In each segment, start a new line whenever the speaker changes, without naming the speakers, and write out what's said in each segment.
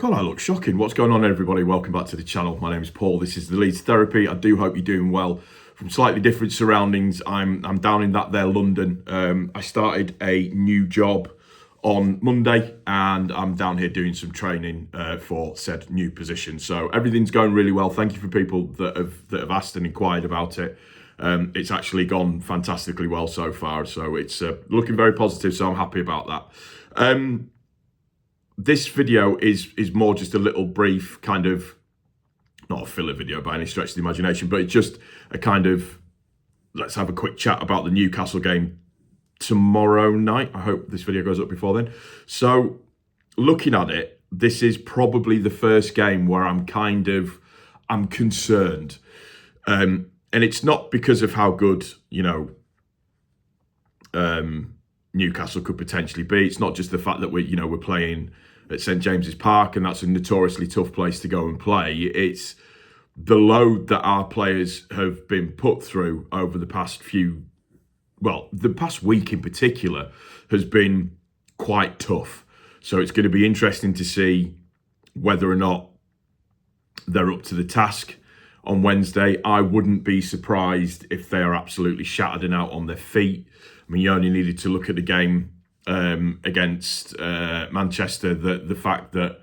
God, I look shocking. What's going on, everybody? Welcome back to the channel. My name is Paul. This is the Leeds Therapy. I do hope you're doing well. From slightly different surroundings, I'm down in that there London. I started a new job on Monday, and I'm down here doing some training for said new position. So everything's going really well. Thank you for people that have asked and inquired about it. It's actually gone fantastically well so far. So it's looking very positive. So I'm happy about that. This video is more just a little brief kind of, not a filler video by any stretch of the imagination, but it's just a kind of, let's have a quick chat about the Newcastle game tomorrow night. I hope this video goes up before then. So looking at it, this is probably the first game where I'm concerned. And it's not because of how good, Newcastle could potentially be. It's not just the fact that we're playing at St James's Park, and that's a notoriously tough place to go and play. It's the load that our players have been put through over the past the past week in particular has been quite tough. So it's going to be interesting to see whether or not they're up to the task on Wednesday. I wouldn't be surprised if they are absolutely shattered and out on their feet. I mean, you only needed to look at the game against Manchester, the fact that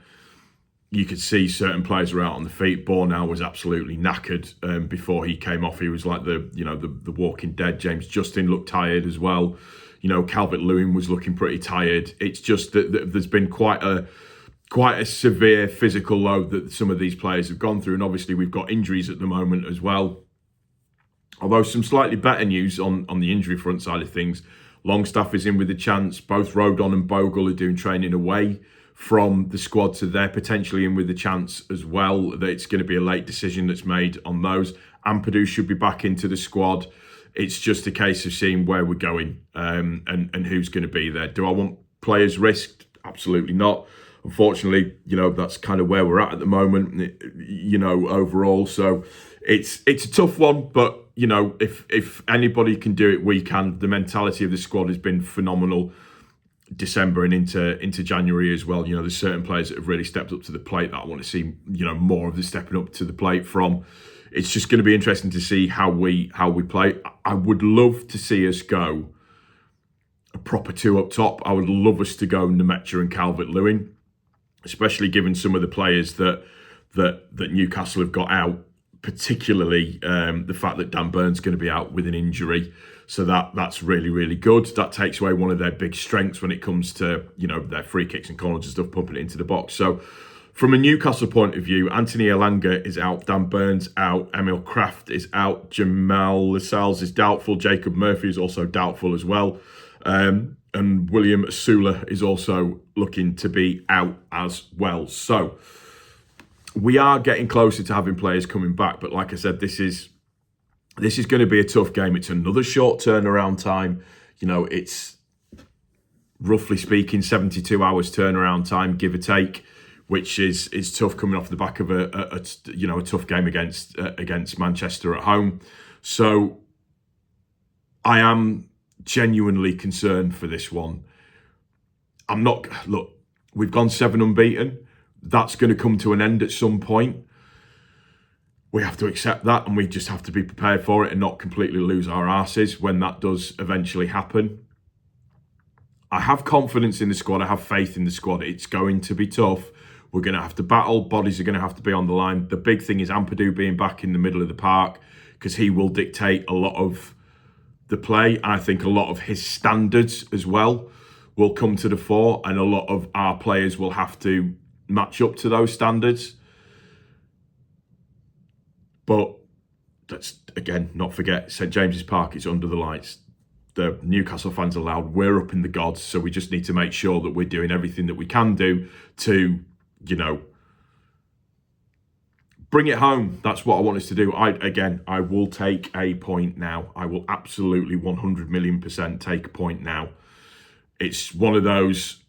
you could see certain players were out on the feet. Bornau was absolutely knackered before he came off. He was like the Walking Dead. James Justin looked tired as well. Calvert-Lewin was looking pretty tired. It's just that there's been quite a severe physical load that some of these players have gone through, and obviously we've got injuries at the moment as well. Although some slightly better news on the injury front side of things. Longstaff is in with a chance. Both Rodon and Bogle are doing training away from the squad, so they're potentially in with a chance as well. That it's going to be a late decision that's made on those. Ampadu should be back into the squad. It's just a case of seeing where we're going and who's going to be there. Do I want players risked? Absolutely not. Unfortunately, that's kind of where we're at the moment, overall. So it's a tough one, but if anybody can do it, we can. The mentality of the squad has been phenomenal. December and into January as well. There's certain players that have really stepped up to the plate that I want to see, more of the stepping up to the plate from. It's just going to be interesting to see how we play. I would love to see us go a proper two up top. I would love us to go Nemecha and Calvert-Lewin, especially given some of the players that Newcastle have got out, particularly the fact that Dan Burns going to be out with an injury. So that's really, really good. That takes away one of their big strengths when it comes to, their free kicks and corners and stuff, pumping it into the box. So from a Newcastle point of view, Anthony Elanga is out, Dan Burns out, Emil Kraft is out, Jamal Lascelles is doubtful, Jacob Murphy is also doubtful as well. And William Asula is also looking to be out as well. So we are getting closer to having players coming back. But like I said, this is going to be a tough game. It's another short turnaround time. It's roughly speaking 72 hours turnaround time, give or take, which is tough coming off the back of a tough game against Manchester at home. So I am genuinely concerned for this one. Look, we've gone 7 unbeaten. That's going to come to an end at some point. We have to accept that, and we just have to be prepared for it and not completely lose our arses when that does eventually happen. I have confidence in the squad. I have faith in the squad. It's going to be tough. We're going to have to battle. Bodies are going to have to be on the line. The big thing is Ampadu being back in the middle of the park, because he will dictate a lot of the play. And I think a lot of his standards as well will come to the fore, and a lot of our players will have to match up to those standards. But let's, again, not forget, St James's Park is under the lights. The Newcastle fans are loud. We're up in the gods. So we just need to make sure that we're doing everything that we can do to, bring it home. That's what I want us to do. I will take a point now. I will absolutely 100 million% take a point now. It's one of those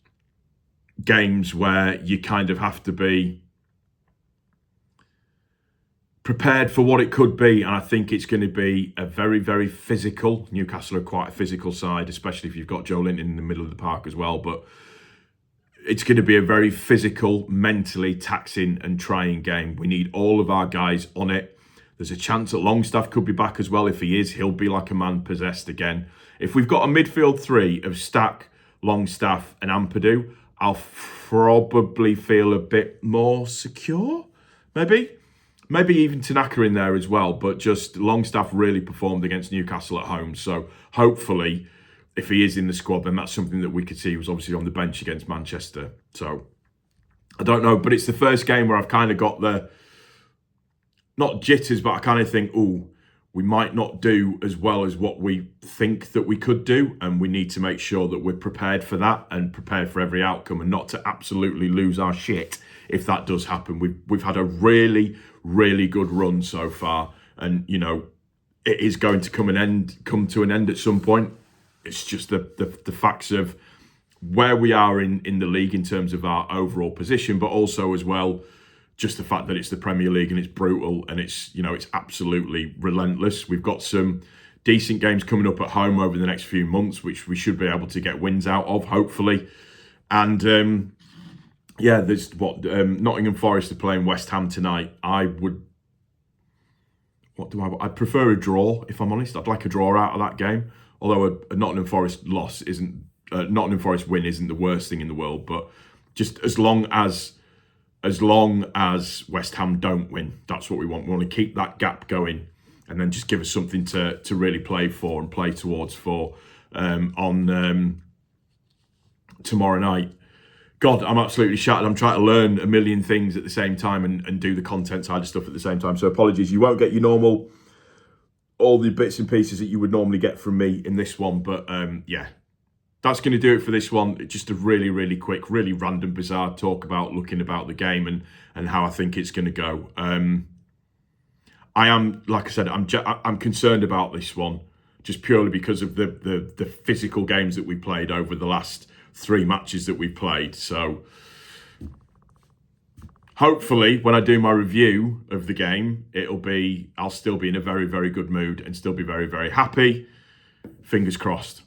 games where you kind of have to be prepared for what it could be, and I think it's going to be a very, very physical. Newcastle are quite a physical side, especially if you've got Joe Linton in the middle of the park as well. But it's going to be a very physical, mentally taxing and trying game. We need all of our guys on it. There's a chance that Longstaff could be back as well. If he is, he'll be like a man possessed again. If we've got a midfield three of Stack, Longstaff and Ampadu, I'll probably feel a bit more secure, maybe. Maybe even Tanaka in there as well, but just Longstaff really performed against Newcastle at home. So hopefully, if he is in the squad, then that's something that we could see. He was obviously on the bench against Manchester. So I don't know, but it's the first game where I've kind of got the, not jitters, but I kind of think, oh, we might not do as well as what we think that we could do. And we need to make sure that we're prepared for that and prepared for every outcome and not to absolutely lose our shit if that does happen. We've had a really, really good run so far. And, you know, it is going to come to an end at some point. It's just the facts of where we are in the league in terms of our overall position, but also as well, just the fact that it's the Premier League and it's brutal and it's, you know, it's absolutely relentless. We've got some decent games coming up at home over the next few months, which we should be able to get wins out of, hopefully. And yeah, there's Nottingham Forest are playing West Ham tonight. I'd prefer a draw, if I'm honest. I'd like a draw out of that game. Although a Nottingham Forest Nottingham Forest win isn't the worst thing in the world, but just as long as West Ham don't win, that's what we want. We want to keep that gap going, and then just give us something to really play for and play towards for on tomorrow night. God, I'm absolutely shattered. I'm trying to learn a million things at the same time and do the content side of stuff at the same time. So apologies, you won't get your normal, all the bits and pieces that you would normally get from me in this one. But yeah, that's going to do it for this one. It's just a really, really quick, really random, bizarre talk about looking about the game and how I think it's going to go. I am, like I said, I'm concerned about this one just purely because of the physical games that we played over the last 3 matches that we played. So hopefully when I do my review of the game, I'll still be in a very, very good mood and still be very, very happy. Fingers crossed.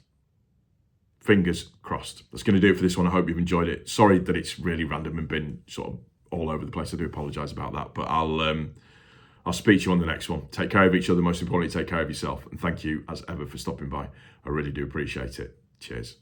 Fingers crossed. That's going to do it for this one. I hope you've enjoyed it. Sorry that it's really random and been sort of all over the place. I do apologise about that, but I'll speak to you on the next one. Take care of each other. Most importantly, take care of yourself. And thank you as ever for stopping by. I really do appreciate it. Cheers.